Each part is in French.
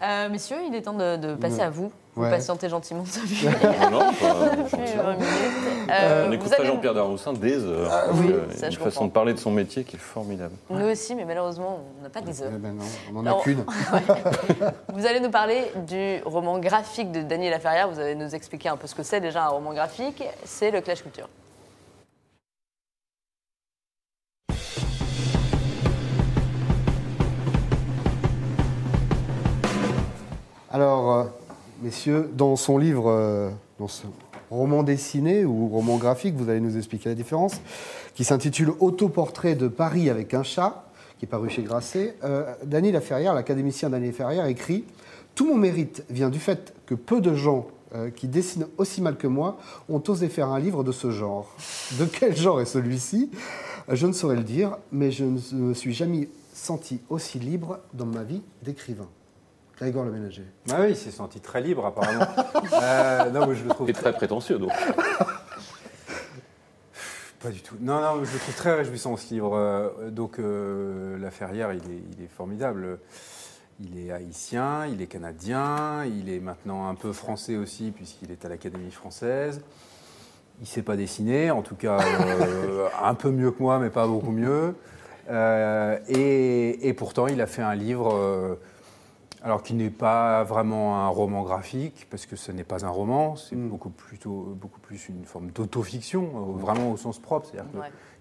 Messieurs, il est temps de passer à vous. Vous patientez gentiment. Non, on écoute pas Jean-Pierre Daroussin des heures. Une façon de parler de son métier qui est formidable. Nous aussi, mais malheureusement, on n'a pas des heures. Ben non, on n'en a qu'une. Vous allez nous parler du roman graphique de Dany Laferrière. Vous allez nous expliquer un peu ce que c'est déjà un roman graphique. C'est le Clash Culture. Alors, messieurs, dans son livre, dans ce roman dessiné ou roman graphique, vous allez nous expliquer la différence, qui s'intitule « Autoportrait de Paris avec un chat », qui est paru chez Grasset. Dany Laferrière, l'académicien Dany Laferrière, écrit « Tout mon mérite vient du fait que peu de gens qui dessinent aussi mal que moi ont osé faire un livre de ce genre. De quel genre est celui-ci ? Je ne saurais le dire, mais je ne me suis jamais senti aussi libre dans ma vie d'écrivain. » Grégoire Le Ménager. Ah oui, il s'est senti très libre apparemment. Non, mais je le trouve très prétentieux donc. Pas du tout. Non, je le trouve très réjouissant ce livre. Laferrière, il est formidable. Il est haïtien, il est canadien, il est maintenant un peu français aussi puisqu'il est à l'Académie française. Il ne sait pas dessiner, en tout cas un peu mieux que moi, mais pas beaucoup mieux. Et pourtant, il a fait un livre. Alors qui n'est pas vraiment un roman graphique, parce que ce n'est pas un roman, c'est beaucoup plus une forme d'autofiction, vraiment au sens propre. C'est-à-dire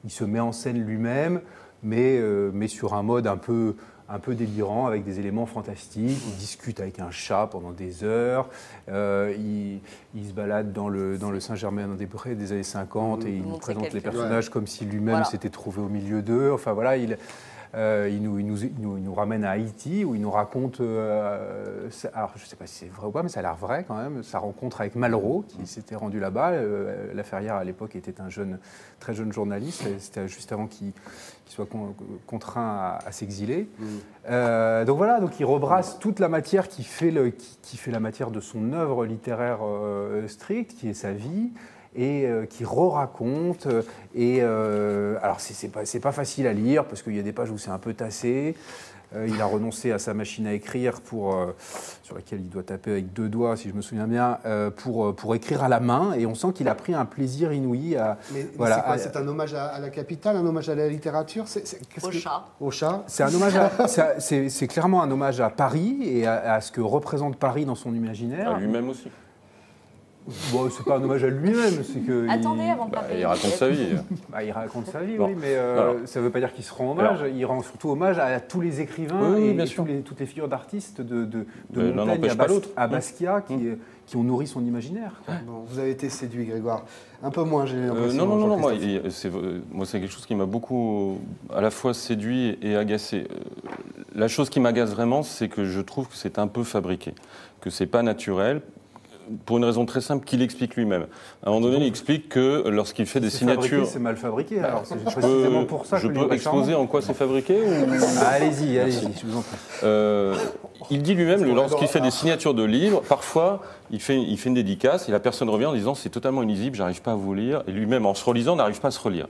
qu'il se met en scène lui-même, mais sur un mode un peu délirant, avec des éléments fantastiques. Il discute avec un chat pendant des heures, il se balade dans le Saint-Germain-des-Prés des années 50 et il nous présente les personnages comme si lui-même s'était trouvé au milieu d'eux. Enfin voilà, il nous ramène à Haïti où il nous raconte, alors je ne sais pas si c'est vrai ou pas, mais ça a l'air vrai quand même, sa rencontre avec Malraux qui s'était rendu là-bas. Laferrière à l'époque était un très jeune journaliste, c'était juste avant qu'il soit contraint à s'exiler. Donc voilà, donc il rebrasse toute la matière qui fait la matière de son œuvre littéraire stricte, qui est sa vie. Et qui re-raconte. Alors, c'est pas facile à lire, parce qu'il y a des pages où c'est un peu tassé. Il a renoncé à sa machine à écrire, sur laquelle il doit taper avec 2 doigts, si je me souviens bien, pour écrire à la main. Et on sent qu'il a pris un plaisir inouï à... C'est un hommage à la capitale, un hommage à la littérature Au chat. C'est un hommage c'est clairement un hommage à Paris et à ce que représente Paris dans son imaginaire. À lui-même aussi. Bon, c'est pas un hommage à lui-même, c'est que... Attendez, avant de parler. Il raconte sa vie. Il raconte sa vie, oui, mais ça ne veut pas dire qu'il se rend hommage. Il rend surtout hommage à tous les écrivains et toutes les figures d'artistes de Montaigne à Basquiat qui ont nourri son imaginaire. Bon, vous avez été séduit, Grégoire. Un peu moins, j'ai l'impression. Non, moi, c'est quelque chose qui m'a beaucoup à la fois séduit et agacé. La chose qui m'agace vraiment, c'est que je trouve que c'est un peu fabriqué, que c'est pas naturel. Pour une raison très simple qu'il explique lui-même. À un moment donné, il explique que lorsqu'il fait des signatures... C'est mal fabriqué, alors c'est précisément pour ça que je peux exposer en quoi c'est fabriqué Allez-y, je vous en prie. Il dit lui-même, lorsqu'il fait des signatures de livres, parfois, il fait une dédicace et la personne revient en disant « c'est totalement illisible, j'arrive pas à vous lire ». Et lui-même, en se relisant, n'arrive pas à se relire.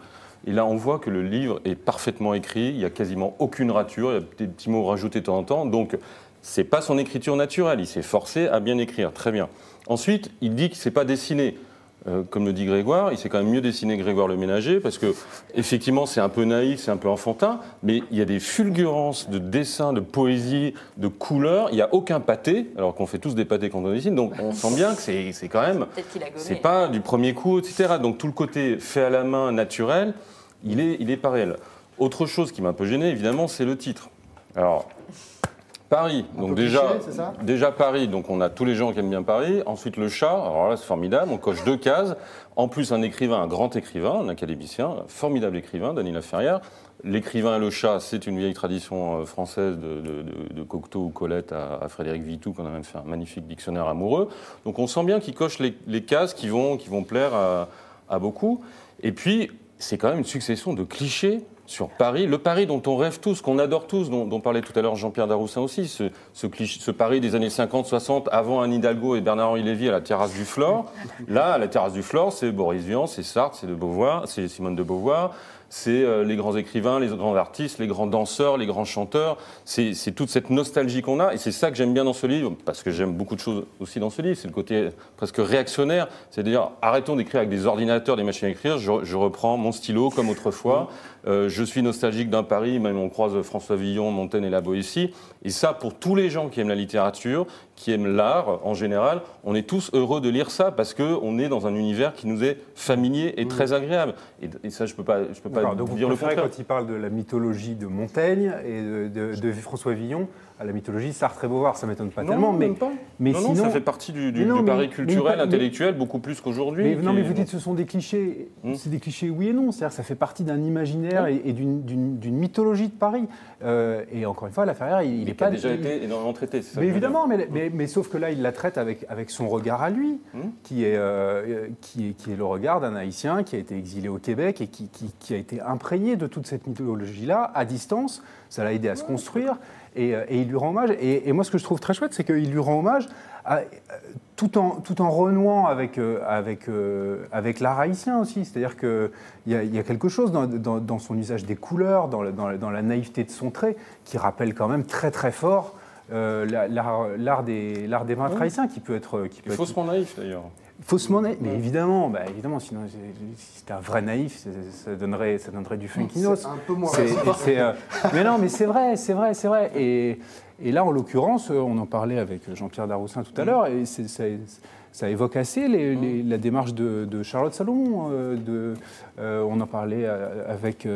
Et là, on voit que le livre est parfaitement écrit, il n'y a quasiment aucune rature, il y a des petits mots rajoutés de temps en temps, donc c'est pas son écriture naturelle, il s'est forcé à bien écrire, très bien. Ensuite, il dit qu'il ne s'est pas dessiné. Comme le dit Grégoire, il s'est quand même mieux dessiné Grégoire Le Ménager, parce que effectivement, c'est un peu naïf, c'est un peu enfantin, mais il y a des fulgurances de dessin, de poésie, de couleurs. Il n'y a aucun pâté, alors qu'on fait tous des pâtés quand on dessine, donc on sent bien que c'est quand même... C'est pas du premier coup, etc. Donc tout le côté fait à la main, naturel, il est pas réel. Autre chose qui m'a un peu gêné, évidemment, c'est le titre. Alors... Paris, donc déjà Paris, donc on a tous les gens qui aiment bien Paris. Ensuite le chat, alors là c'est formidable, on coche 2 cases. En plus un écrivain, un grand écrivain, un académicien, un formidable écrivain, Dany Laferrière. L'écrivain et le chat, c'est une vieille tradition française de Cocteau ou Colette à Frédéric Vitou, qu'on a même fait un magnifique dictionnaire amoureux. Donc on sent bien qu'il coche les cases qui vont plaire à beaucoup. Et puis c'est quand même une succession de clichés sur Paris, le Paris dont on rêve tous, qu'on adore tous, dont parlait tout à l'heure Jean-Pierre Daroussin aussi, ce Paris des années 50-60, avant Anne Hidalgo et Bernard-Henri Lévy à la terrasse du Flore. Là, à la terrasse du Flore, c'est Boris Vian, c'est Sartre, c'est Simone de Beauvoir, c'est les grands écrivains, les grands artistes, les grands danseurs, les grands chanteurs. C'est toute cette nostalgie qu'on a, et c'est ça que j'aime bien dans ce livre, parce que j'aime beaucoup de choses aussi dans ce livre, c'est le côté presque réactionnaire, c'est-à-dire arrêtons d'écrire avec des ordinateurs, des machines à écrire, je reprends mon stylo comme autrefois, je suis nostalgique d'un Paris, même on croise François Villon, Montaigne et la Boétie, et ça pour tous les gens qui aiment la littérature, qui aiment l'art en général, on est tous heureux de lire ça parce qu'on est dans un univers qui nous est familier et très agréable. Et ça, je peux pas donc dire vous le préférez, contraire. quand il parle de la mythologie de Montaigne et de François Villon, à la mythologie Sartre et Beauvoir, ça ne m'étonne pas tellement. Même pas. Mais non, sinon, ça fait partie du non, pari culturel, mais- intellectuel, beaucoup plus qu'aujourd'hui. mais vous dites que ce sont des clichés. C'est des clichés oui et non. C'est-à-dire que ça fait partie d'un imaginaire et d'une mythologie de Paris. Et encore une fois, Laferrière, il n'est qui a pas... déjà été énormément traité. c'est ça Mais que je veux dire. évidemment, mais sauf que là, il la traite avec son regard à lui, qui est le regard d'un Haïtien qui a été exilé au Québec et qui a été imprégné de toute cette mythologie-là, à distance. Ça l'a aidé à se construire, et il lui rend hommage. Et moi, ce que je trouve très chouette, c'est qu'il lui rend hommage tout en renouant avec l'art haïtien aussi. C'est-à-dire qu'il y a quelque chose dans son usage des couleurs, dans la naïveté de son trait, qui rappelle quand même très très fort l'art des peintres haïtiens, qui peut être... Faussement naïf, d'ailleurs. Faussement naïf, mais évidemment, sinon, si c'était un vrai naïf, ça donnerait du funkinos. C'est un peu moins mais non, mais c'est vrai. Et là, en l'occurrence, on en parlait avec Jean-Pierre Daroussin tout à l'heure, et ça évoque assez la démarche de Charlotte Salomon. On en parlait avec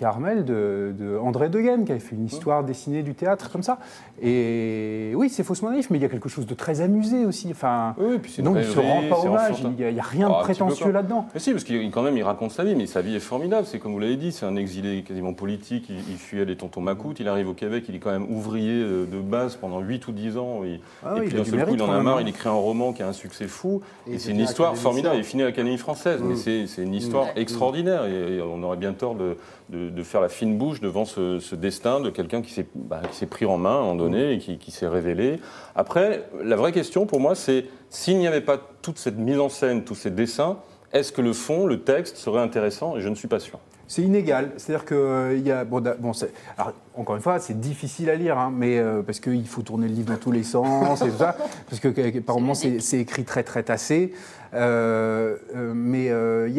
Armel de André Degaine, qui avait fait une histoire dessinée du théâtre comme ça. Et oui, c'est faussement naïf, mais il y a quelque chose de très amusé aussi. Enfin, puis c'est donc il ne se rend pas c'est hommage, enfantin. il n'y a rien de Un petit peu prétentieux quand- là-dedans. Mais si, parce qu'il quand même, il raconte sa vie, mais sa vie est formidable. C'est comme vous l'avez dit, c'est un exilé quasiment politique. Il fuyait les tontons macoutes. Il arrive au Québec, il est quand même ouvrier de base pendant 8 ou 10 ans. Et oui, puis il a d'un du seul coup, mérite il en quand a même, marre. hein. Il écrit un roman qui a un succès fou. Et Et c'est il une devient histoire académicien. formidable. Il finit à l'Académie française, mais c'est une histoire extraordinaire. Et on aurait bien tort de faire la fine bouche devant ce destin de quelqu'un qui s'est pris en main à un moment donné et qui s'est révélé. Après, la vraie question pour moi, c'est s'il n'y avait pas toute cette mise en scène, tous ces dessins, est-ce que le fond, le texte serait intéressant? Et je ne suis pas sûr. C'est inégal, c'est-à-dire que il y a alors, encore une fois, c'est difficile à lire, hein, mais parce qu'il faut tourner le livre dans tous les sens et tout ça, parce que par moments c'est écrit très très tassé. Mais il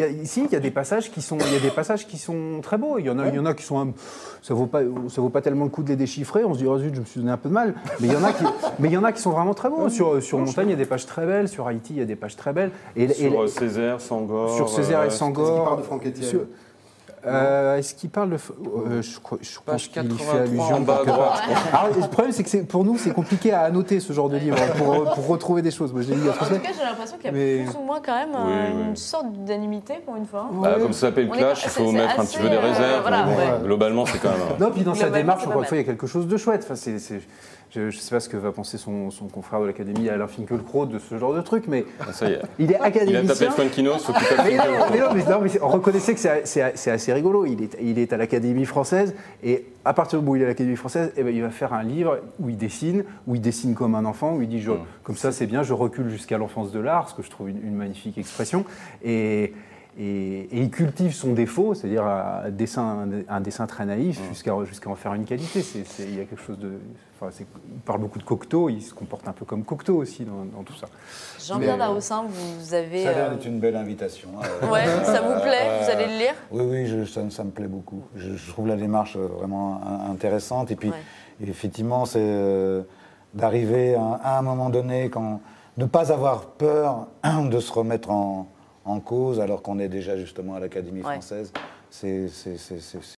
y a des passages qui sont très beaux. Il y en a qui sont ça vaut pas tellement le coup de les déchiffrer. On se dit oh zut, je me suis donné un peu de mal. Mais il y en a qui sont vraiment très beaux. Sur Montaigne, il y a des pages très belles. Sur Haïti, il y a des pages très belles. Sur Césaire, Sangor. Sur Césaire et Sangor. Est-ce qu'il parle de Franck Etienne Est-ce qu'il parle de... je pense Page qu'il y 83 fait allusion. en bas à droite. Alors, le problème, c'est que pour nous, c'est compliqué à annoter ce genre de livre pour retrouver des choses. Moi, je l'ai lu il y a 3 En tout semaines. cas, j'ai l'impression qu'il y a Mais- plus ou moins quand même Oui. une sorte d'animité pour une fois. Comme ça s'appelle On est- Clash, il faut c'est mettre un assez, petit peu des réserves. voilà, mais bon, ouais. globalement, c'est quand même. Non, puis dans sa Globalement, démarche, c'est encore pas une fois, il y a quelque chose de chouette. Enfin, je ne sais pas ce que va penser son confrère de l'Académie, Alain Finkielkraut, de ce genre de truc, mais Ça y est. il est Il a tapé académicien. Funkinos, il faut qu'il tape Mais Funkinos. non, mais reconnaissez que c'est assez rigolo. Il est à l'Académie française et à partir du moment où il est à l'Académie française, eh ben, il va faire un livre où il dessine comme un enfant, où il dit comme ça c'est bien, je recule jusqu'à l'enfance de l'art, ce que je trouve une magnifique expression. Et il cultive son défaut, c'est-à-dire un dessin très naïf jusqu'à en faire une qualité. Il y a quelque chose de... Enfin, il parle beaucoup de Cocteau, il se comporte un peu comme Cocteau aussi dans tout ça. Jean-Pierre Daroussin, vous avez... Ça a l'air d'être une belle invitation. Ouais, ça vous plaît? Vous allez le lire? Oui, ça me plaît beaucoup. Je trouve la démarche vraiment intéressante. Et puis, Ouais. effectivement, c'est d'arriver à un moment donné, ne pas avoir peur de se remettre en cause alors qu'on est déjà justement à l'Académie Ouais. française. C'est